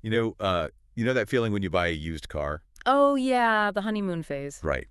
You know that feeling when you buy a used car? Oh, yeah, the honeymoon phase. Right.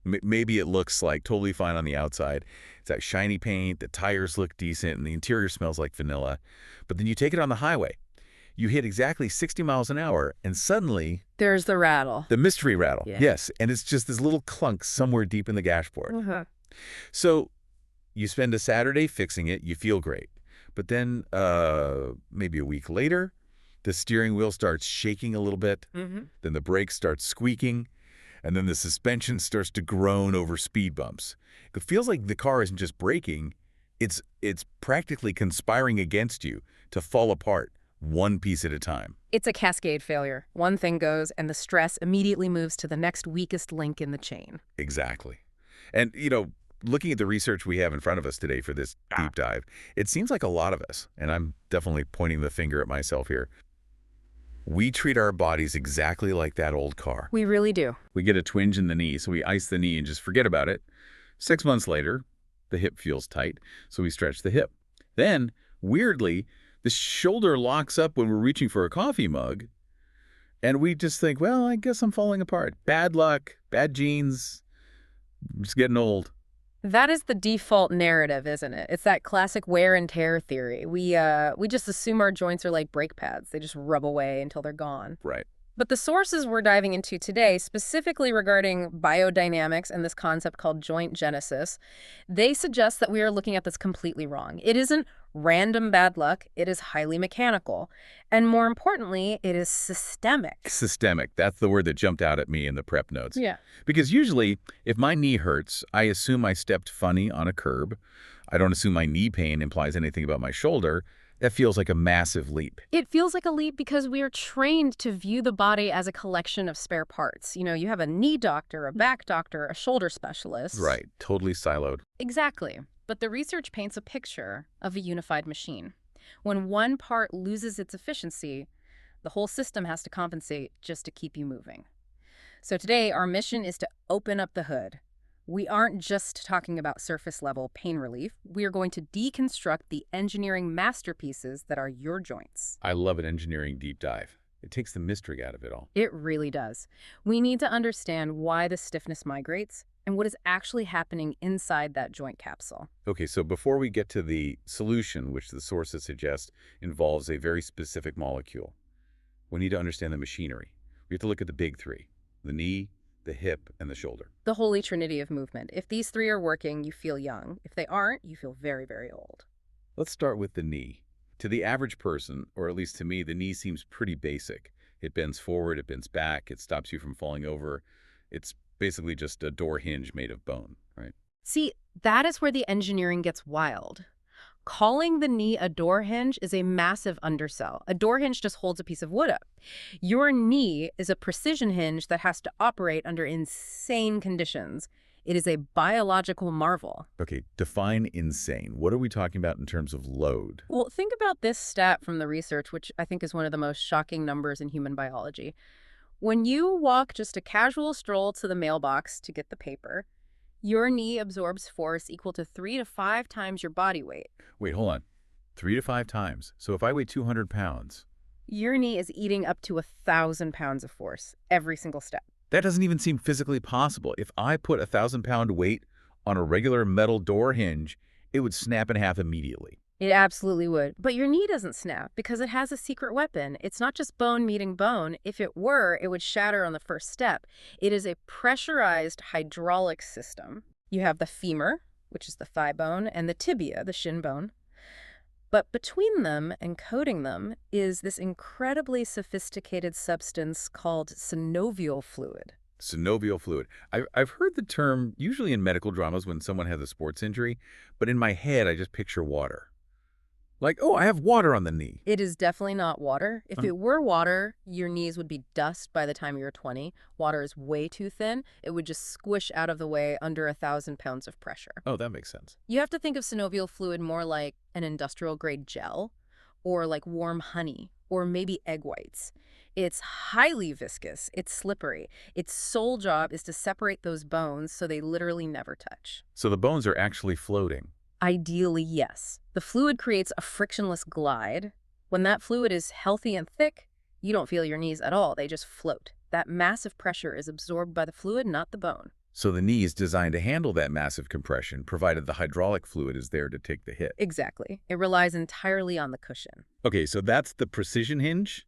Maybe it looks like totally fine on the outside. It's that shiny paint, the tires look decent, and the interior smells like vanilla. But then you take it on the highway. You hit exactly 60 miles an hour, and suddenly, There's the rattle. the mystery rattle. Yeah. Yes, and it's just this little clunk somewhere deep in the dashboard. Uh-huh. So you spend a Saturday fixing it, you feel great. But then maybe a week later, the steering wheel starts shaking a little bit. Then the brakes start squeaking. And then the suspension starts to groan over speed bumps. It feels like the car isn't just braking, it's practically conspiring against you to fall apart one piece at a time. It's a cascade failure. One thing goes, and the stress immediately moves to the next weakest link in the chain. Exactly. And, looking at the research we have in front of us today for this deep dive, it seems like a lot of us, and I'm definitely pointing the finger at myself here, we treat our bodies exactly like that old car. We really do. We get a twinge in the knee, so we ice the knee and just forget about it. 6 months later, the hip feels tight, so we stretch the hip. Then, weirdly, the shoulder locks up when we're reaching for a coffee mug, and we just think, well, I guess I'm falling apart. Bad luck, bad genes, I'm just getting old. That is the default narrative, isn't it? It's that classic wear and tear theory. We just assume our joints are like brake pads. They just rub away until they're gone. Right. But the sources we're diving into today, specifically regarding biodynamics and this concept called joint genesis, they suggest that we are looking at this completely wrong. It isn't random bad luck. It is highly mechanical. And more importantly, it is systemic. Systemic. That's the word that jumped out at me in the prep notes. Yeah. Because usually, if my knee hurts, I assume I stepped funny on a curb. I don't assume my knee pain implies anything about my shoulder. That feels like a massive leap. It feels like a leap because we are trained to view the body as a collection of spare parts. You have a knee doctor, a back doctor, a shoulder specialist. Right. Totally siloed. Exactly. But the research paints a picture of a unified machine. When one part loses its efficiency, the whole system has to compensate just to keep you moving. So today, our mission is to open up the hood. We aren't just talking about surface-level pain relief. We are going to deconstruct the engineering masterpieces that are your joints. I love an engineering deep dive. It takes the mystery out of it all. It really does. We need to understand why the stiffness migrates and what is actually happening inside that joint capsule. Okay, so before we get to the solution, which the sources suggest involves a very specific molecule, we need to understand the machinery. We have to look at the big three: the knee, the hip, and the shoulder. The holy trinity of movement. If these three are working, you feel young. If they aren't, you feel very, very old. Let's start with the knee. To the average person, or at least to me, the knee seems pretty basic. It bends forward, it bends back, it stops you from falling over. It's basically just a door hinge made of bone, right? See, that is where the engineering gets wild. Calling the knee a door hinge is a massive undersell. A door hinge just holds a piece of wood up. Your knee is a precision hinge that has to operate under insane conditions. It is a biological marvel. Okay, define insane. What are we talking about in terms of load? Well, think about this stat from the research, which I think is one of the most shocking numbers in human biology. When you walk just a casual stroll to the mailbox to get the paper, your knee absorbs force equal to 3 to 5 times your body weight. Wait, hold on. 3 to 5 times. So if I weigh 200 pounds... Your knee is eating up to 1,000 pounds of force every single step. That doesn't even seem physically possible. If I put a 1,000-pound weight on a regular metal door hinge, it would snap in half immediately. It absolutely would. But your knee doesn't snap because it has a secret weapon. It's not just bone meeting bone. If it were, it would shatter on the first step. It is a pressurized hydraulic system. You have the femur, which is the thigh bone, and the tibia, the shin bone. But between them and coating them is this incredibly sophisticated substance called synovial fluid. Synovial fluid. I've heard the term usually in medical dramas when someone has a sports injury, but in my head I just picture water. Like, oh, I have water on the knee. It is definitely not water. If it were water, your knees would be dust by the time you're 20. Water is way too thin. It would just squish out of the way under 1,000 pounds of pressure. Oh, that makes sense. You have to think of synovial fluid more like an industrial-grade gel, or like warm honey, or maybe egg whites. It's highly viscous. It's slippery. Its sole job is to separate those bones so they literally never touch. So the bones are actually floating. Ideally, yes. The fluid creates a frictionless glide. When that fluid is healthy and thick, You don't feel your knees at all. They just float. That massive pressure is absorbed by the fluid, not the bone. So the knee is designed to handle that massive compression, provided the hydraulic fluid is there to take the hit. Exactly. It relies entirely on the cushion. Okay, so that's the precision hinge.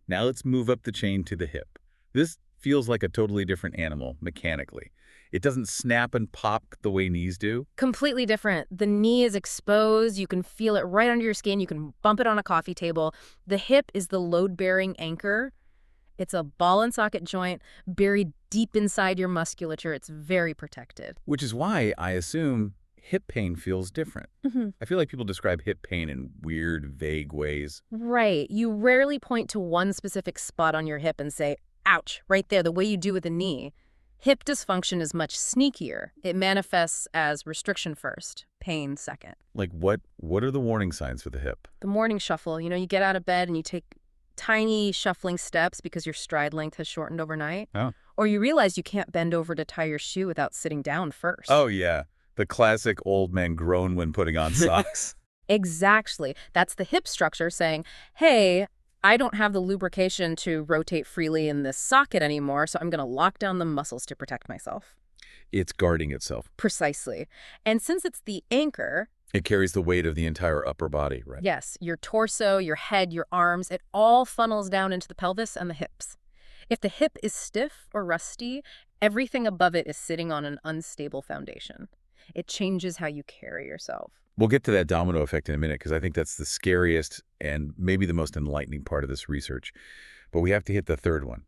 Now let's move up the chain to the hip. This feels like a totally different animal mechanically. It doesn't snap and pop the way knees do. Completely different. The knee is exposed. You can feel it right under your skin. You can bump it on a coffee table. The hip is the load-bearing anchor. It's a ball and socket joint buried deep inside your musculature. It's very protected. Which is why I assume hip pain feels different. I feel like people describe hip pain in weird, vague ways. Right. You rarely point to one specific spot on your hip and say, ouch, right there, the way you do with a knee. Hip dysfunction is much sneakier. It manifests as restriction first, pain second. Like what are the warning signs for the hip? The morning shuffle, you get out of bed and you take tiny shuffling steps because your stride length has shortened overnight. Oh. Or you realize you can't bend over to tie your shoe without sitting down first. Oh, yeah. The classic old man groan when putting on socks. Exactly. That's the hip structure saying, hey, I don't have the lubrication to rotate freely in this socket anymore, so I'm going to lock down the muscles to protect myself. It's guarding itself. Precisely. And since it's the anchor, it carries the weight of the entire upper body, right? Yes, your torso, your head, your arms, it all funnels down into the pelvis and the hips. If the hip is stiff or rusty, everything above it is sitting on an unstable foundation. It changes how you carry yourself. We'll get to that domino effect in a minute because I think that's the scariest and maybe the most enlightening part of this research. But we have to hit the third one,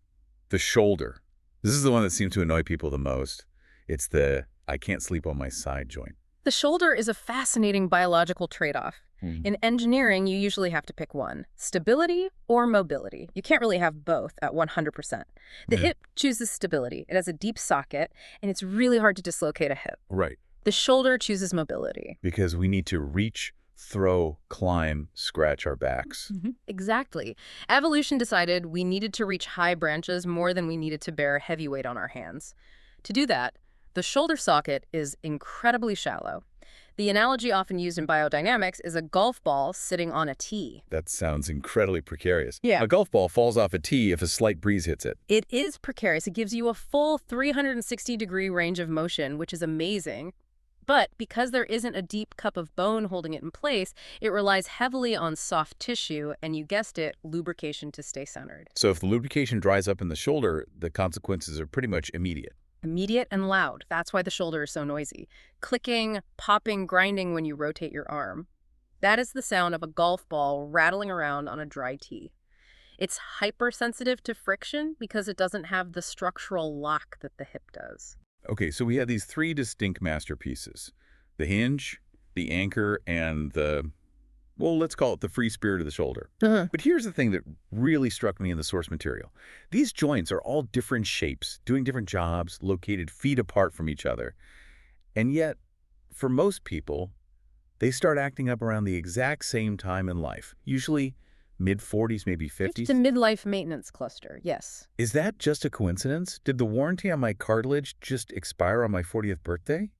the shoulder. This is the one that seems to annoy people the most. It's the I can't sleep on my side joint. The shoulder is a fascinating biological trade-off. In engineering, you usually have to pick one, stability or mobility. You can't really have both at 100%. The hip chooses stability. It has a deep socket, and it's really hard to dislocate a hip. Right. The shoulder chooses mobility. Because we need to reach, throw, climb, scratch our backs. Exactly. Evolution decided we needed to reach high branches more than we needed to bear heavy weight on our hands. To do that, the shoulder socket is incredibly shallow. The analogy often used in biodynamics is a golf ball sitting on a tee. That sounds incredibly precarious. Yeah. A golf ball falls off a tee if a slight breeze hits it. It is precarious. It gives you a full 360-degree range of motion, which is amazing. But because there isn't a deep cup of bone holding it in place, it relies heavily on soft tissue and, you guessed it, lubrication to stay centered. So if the lubrication dries up in the shoulder, the consequences are pretty much immediate. Immediate and loud. That's why the shoulder is so noisy. Clicking, popping, grinding when you rotate your arm. That is the sound of a golf ball rattling around on a dry tee. It's hypersensitive to friction because it doesn't have the structural lock that the hip does. Okay, so we have these three distinct masterpieces. The hinge, the anchor, and well, let's call it the free spirit of the shoulder. But here's the thing that really struck me in the source material. These joints are all different shapes, doing different jobs, located feet apart from each other. And yet, for most people, they start acting up around the exact same time in life, usually mid-40s, maybe 50s. It's a midlife maintenance cluster, yes. Is that just a coincidence? Did the warranty on my cartilage just expire on my 40th birthday?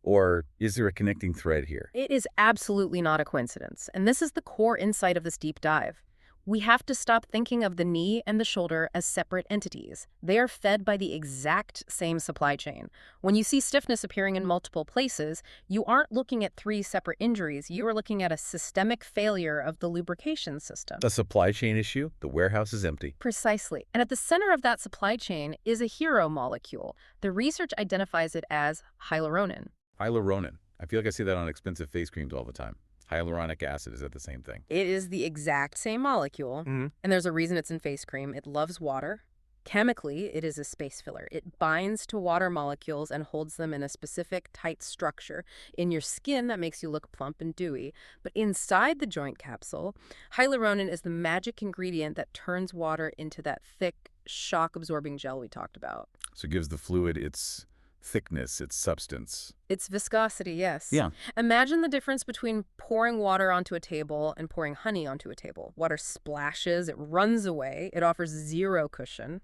Or is there a connecting thread here? It is absolutely not a coincidence, and this is the core insight of this deep dive. We have to stop thinking of the knee and the shoulder as separate entities. They are fed by the exact same supply chain. When you see stiffness appearing in multiple places, you aren't looking at three separate injuries. You are looking at a systemic failure of the lubrication system. A supply chain issue? The warehouse is empty. Precisely. And at the center of that supply chain is a hero molecule. The research identifies it as hyaluronan. Hyaluronan. I feel like I see that on expensive face creams all the time. Hyaluronic acid, is that the same thing? It is the exact same molecule, and there's a reason it's in face cream. It loves water. Chemically, it is a space filler. It binds to water molecules and holds them in a specific tight structure in your skin that makes you look plump and dewy. But inside the joint capsule, hyaluronan is the magic ingredient that turns water into that thick, shock-absorbing gel we talked about. So it gives the fluid its thickness, its substance. Its viscosity, yes. Yeah. Imagine the difference between pouring water onto a table and pouring honey onto a table. Water splashes, it runs away, it offers zero cushion.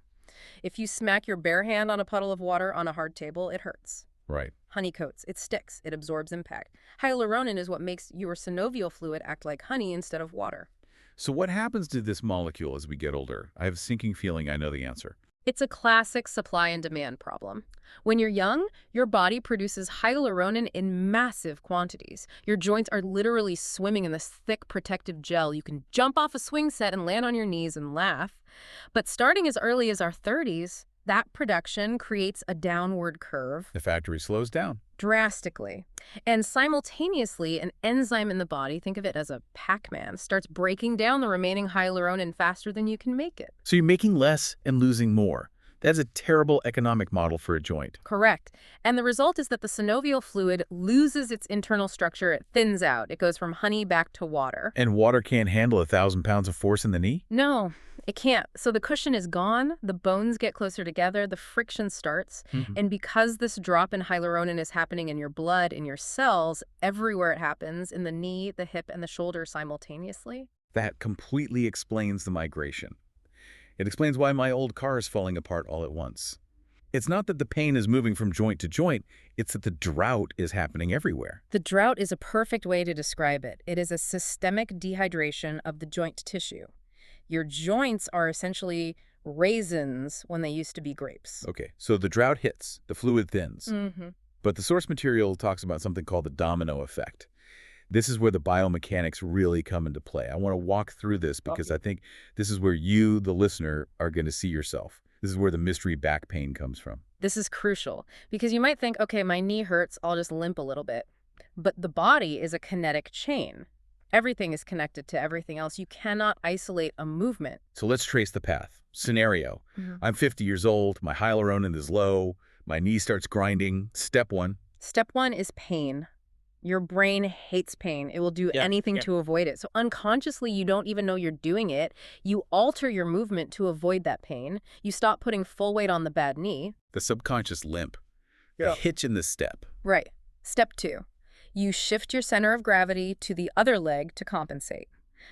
If you smack your bare hand on a puddle of water on a hard table, it hurts. Right. Honey coats, it sticks, it absorbs impact. Hyaluronan is what makes your synovial fluid act like honey instead of water. So what happens to this molecule as we get older? I have a sinking feeling I know the answer. It's a classic supply and demand problem. When you're young, your body produces hyaluronan in massive quantities. Your joints are literally swimming in this thick protective gel. You can jump off a swing set and land on your knees and laugh. But starting as early as our 30s, that production creates a downward curve. The factory slows down. Drastically. And simultaneously, an enzyme in the body, think of it as a Pac-Man, starts breaking down the remaining hyaluronan faster than you can make it. So you're making less and losing more. That's a terrible economic model for a joint. Correct. And the result is that the synovial fluid loses its internal structure. It thins out. It goes from honey back to water. And water can't handle 1,000 pounds of force in the knee? No, it can't. So the cushion is gone, the bones get closer together, the friction starts, and because this drop in hyaluronan is happening in your blood, in your cells, everywhere it happens, in the knee, the hip, and the shoulder simultaneously. That completely explains the migration. It explains why my old car is falling apart all at once. It's not that the pain is moving from joint to joint, it's that the drought is happening everywhere. The drought is a perfect way to describe it. It is a systemic dehydration of the joint tissue. Your joints are essentially raisins when they used to be grapes. Okay, so the drought hits, the fluid thins. But the source material talks about something called the domino effect. This is where the biomechanics really come into play. I want to walk through this because I think this is where you, the listener, are going to see yourself. This is where the mystery back pain comes from. This is crucial because you might think, okay, my knee hurts, I'll just limp a little bit. But the body is a kinetic chain. Everything is connected to everything else. You cannot isolate a movement. So let's trace the path. Scenario. I'm 50 years old, my hyaluronan is low, my knee starts grinding. Step one. Step one is pain. Your brain hates pain. It will do anything to avoid it. So unconsciously, you don't even know you're doing it. You alter your movement to avoid that pain. You stop putting full weight on the bad knee. The subconscious limp. The hitch in the step. Right. Step two. You shift your center of gravity to the other leg to compensate.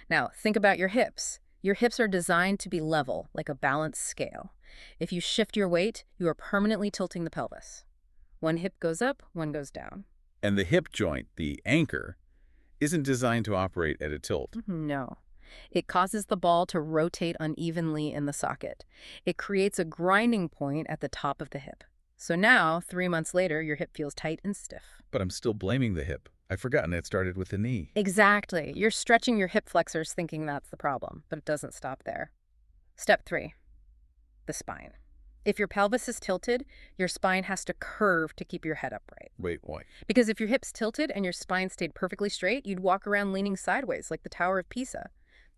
Now, think about your hips. Your hips are designed to be level, like a balanced scale. If you shift your weight, you are permanently tilting the pelvis. One hip goes up, one goes down. And the hip joint, the anchor, isn't designed to operate at a tilt. No. It causes the ball to rotate unevenly in the socket. It creates a grinding point at the top of the hip. So now, 3 months later, your hip feels tight and stiff. But I'm still blaming the hip. I've forgotten it started with the knee. Exactly. You're stretching your hip flexors thinking that's the problem, but it doesn't stop there. Step 3. The spine. If your pelvis is tilted, your spine has to curve to keep your head upright. Wait, why? Because if your hip's tilted and your spine stayed perfectly straight, you'd walk around leaning sideways like the Tower of Pisa.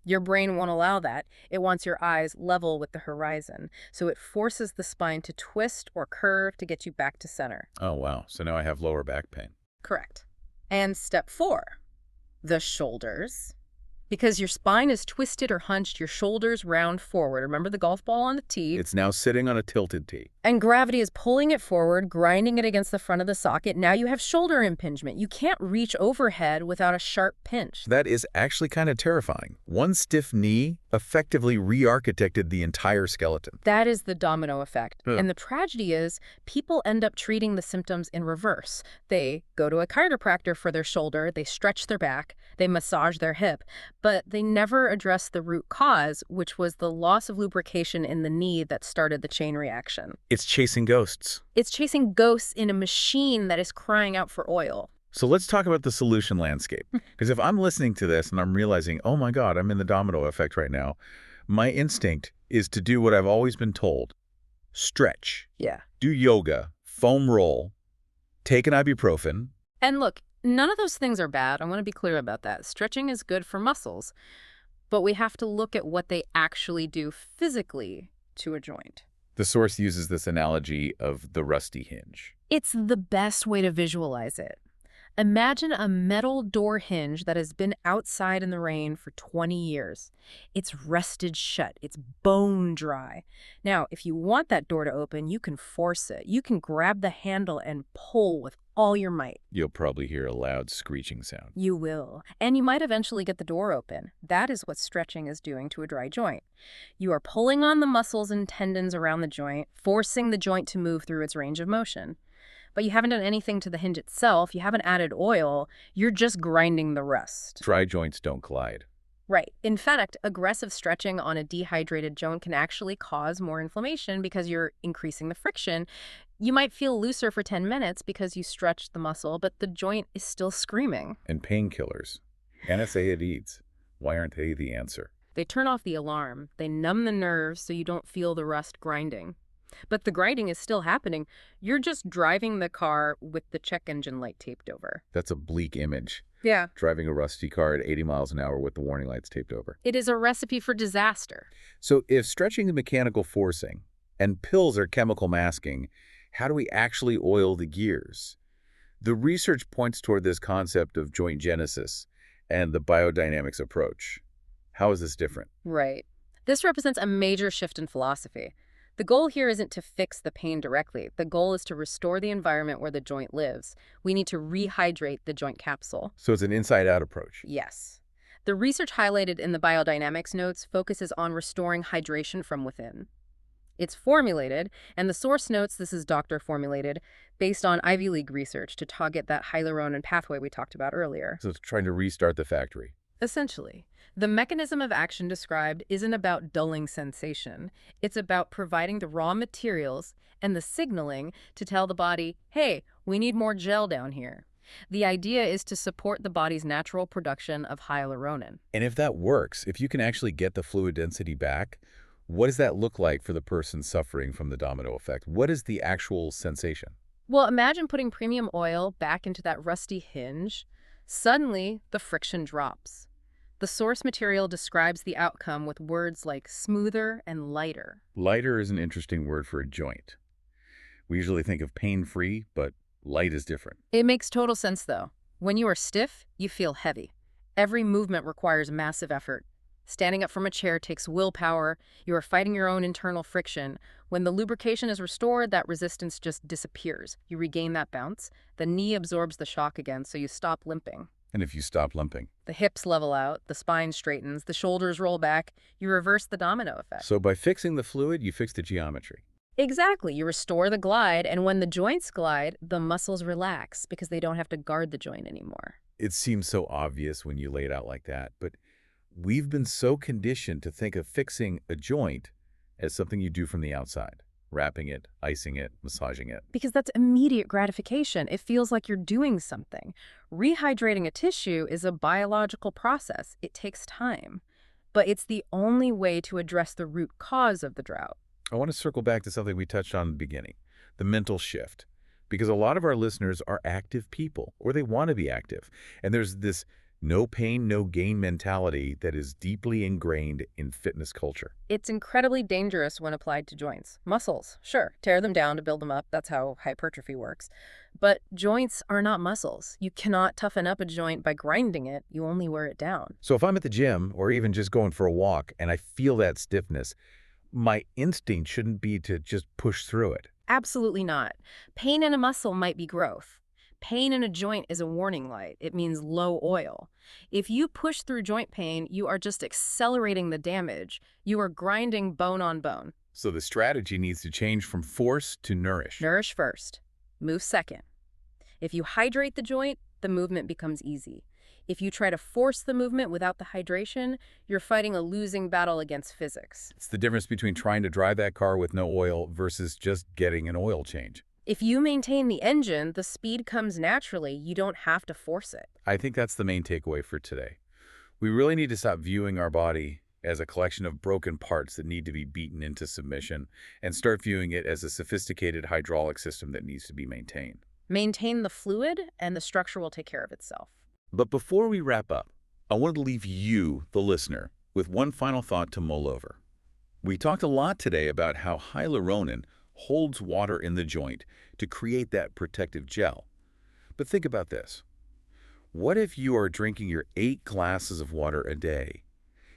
Your brain won't allow that. It wants your eyes level with the horizon. So it forces the spine to twist or curve to get you back to center. Oh, wow. So now I have lower back pain. Correct. And step 4, the shoulders. Because your spine is twisted or hunched, your shoulders round forward. Remember the golf ball on the tee? It's now sitting on a tilted tee. And gravity is pulling it forward, grinding it against the front of the socket. Now you have shoulder impingement. You can't reach overhead without a sharp pinch. That is actually kind of terrifying. One stiff knee effectively re-architected the entire skeleton. That is the domino effect. And the tragedy is people end up treating the symptoms in reverse. They go to a chiropractor for their shoulder, they stretch their back, they massage their hip, but they never address the root cause, which was the loss of lubrication in the knee that started the chain reaction. It's chasing ghosts. It's chasing ghosts in a machine that is crying out for oil. So let's talk about the solution landscape. Because if I'm listening to this and I'm realizing, oh my God, I'm in the domino effect right now, my instinct is to do what I've always been told. Stretch. Yeah. Do yoga, foam roll, take an ibuprofen. And look, none of those things are bad. I want to be clear about that. Stretching is good for muscles, but we have to look at what they actually do physically to a joint. The source uses this analogy of the rusty hinge. It's the best way to visualize it. Imagine a metal door hinge that has been outside in the rain for 20 years. It's rusted shut. It's bone dry. Now, if you want that door to open, you can force it. You can grab the handle and pull with all your might. You'll probably hear a loud screeching sound. You will. And you might eventually get the door open. That is what stretching is doing to a dry joint. You are pulling on the muscles and tendons around the joint, forcing the joint to move through its range of motion. But you haven't done anything to the hinge itself. You haven't added oil. You're just grinding the rust. Dry joints don't collide. Right. In fact, aggressive stretching on a dehydrated joint can actually cause more inflammation because you're increasing the friction. You might feel looser for 10 minutes because you stretched the muscle, but the joint is still screaming. And painkillers, NSAIDs, why aren't they the answer? They turn off the alarm. They numb the nerves so you don't feel the rust grinding. But the grinding is still happening. You're just driving the car with the check engine light taped over. That's a bleak image. Yeah. Driving a rusty car at 80 miles an hour with the warning lights taped over. It is a recipe for disaster. So if stretching is mechanical forcing and pills are chemical masking, how do we actually oil the gears? The research points toward this concept of joint genesis and the biodynamics approach. How is this different? Right. This represents a major shift in philosophy. The goal here isn't to fix the pain directly. The goal is to restore the environment where the joint lives. We need to rehydrate the joint capsule. So it's an inside-out approach. Yes. The research highlighted in the biodynamics notes focuses on restoring hydration from within. It's formulated, and the source notes this is doctor-formulated, based on Ivy League research to target that hyaluronan pathway we talked about earlier. So it's trying to restart the factory. Essentially, the mechanism of action described isn't about dulling sensation. It's about providing the raw materials and the signaling to tell the body, hey, we need more gel down here. The idea is to support the body's natural production of hyaluronan. And if that works, if you can actually get the fluid density back, what does that look like for the person suffering from the domino effect? What is the actual sensation? Well, imagine putting premium oil back into that rusty hinge. Suddenly, the friction drops. The source material describes the outcome with words like smoother and lighter. Lighter is an interesting word for a joint. We usually think of pain-free, but light is different. It makes total sense, though. When you are stiff, you feel heavy. Every movement requires massive effort. Standing up from a chair takes willpower. You are fighting your own internal friction. When the lubrication is restored, that resistance just disappears. You regain that bounce. The knee absorbs the shock again, so you stop limping. And if you stop limping? The hips level out, the spine straightens, the shoulders roll back. You reverse the domino effect. So by fixing the fluid, you fix the geometry. Exactly. You restore the glide, and when the joints glide, the muscles relax because they don't have to guard the joint anymore. It seems so obvious when you lay it out like that, but we've been so conditioned to think of fixing a joint as something you do from the outside. Wrapping it, icing it, massaging it. Because that's immediate gratification. It feels like you're doing something. Rehydrating a tissue is a biological process. It takes time. But it's the only way to address the root cause of the drought. I want to circle back to something we touched on in the beginning, the mental shift. Because a lot of our listeners are active people, or they want to be active. And there's this no pain, no gain mentality that is deeply ingrained in fitness culture. It's incredibly dangerous when applied to joints. Muscles, sure, tear them down to build them up. That's how hypertrophy works. But joints are not muscles. You cannot toughen up a joint by grinding it. You only wear it down. So if I'm at the gym or even just going for a walk and I feel that stiffness, my instinct shouldn't be to just push through it. Absolutely not. Pain in a muscle might be growth. Pain in a joint is a warning light. It means low oil. If you push through joint pain, you are just accelerating the damage. You are grinding bone on bone. So the strategy needs to change from force to nourish. Nourish first. Move second. If you hydrate the joint, the movement becomes easy. If you try to force the movement without the hydration, you're fighting a losing battle against physics. It's the difference between trying to drive that car with no oil versus just getting an oil change. If you maintain the engine, the speed comes naturally. You don't have to force it. I think that's the main takeaway for today. We really need to stop viewing our body as a collection of broken parts that need to be beaten into submission and start viewing it as a sophisticated hydraulic system that needs to be maintained. Maintain the fluid, and the structure will take care of itself. But before we wrap up, I wanted to leave you, the listener, with one final thought to mull over. We talked a lot today about how hyaluronan holds water in the joint to create that protective gel. But think about this. What if you are drinking your 8 glasses of water a day,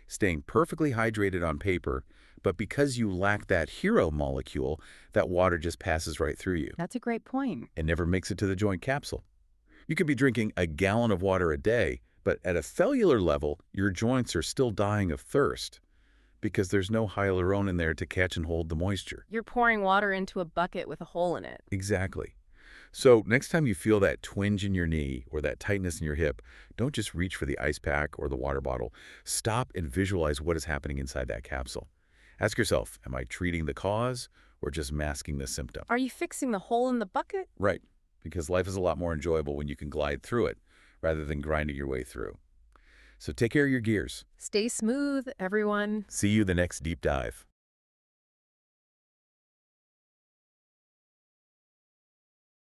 staying perfectly hydrated on paper, but because you lack that hero molecule, that water just passes right through you? That's a great point. And never makes it to the joint capsule. You could be drinking a gallon of water a day, but at a cellular level, your joints are still dying of thirst because there's no hyaluronan there to catch and hold the moisture. You're pouring water into a bucket with a hole in it. Exactly. So next time you feel that twinge in your knee or that tightness in your hip, don't just reach for the ice pack or the water bottle. Stop and visualize what is happening inside that capsule. Ask yourself, am I treating the cause or just masking the symptom? Are you fixing the hole in the bucket? Right, because life is a lot more enjoyable when you can glide through it rather than grinding your way through. So take care of your gears. Stay smooth, everyone. See you the next deep dive.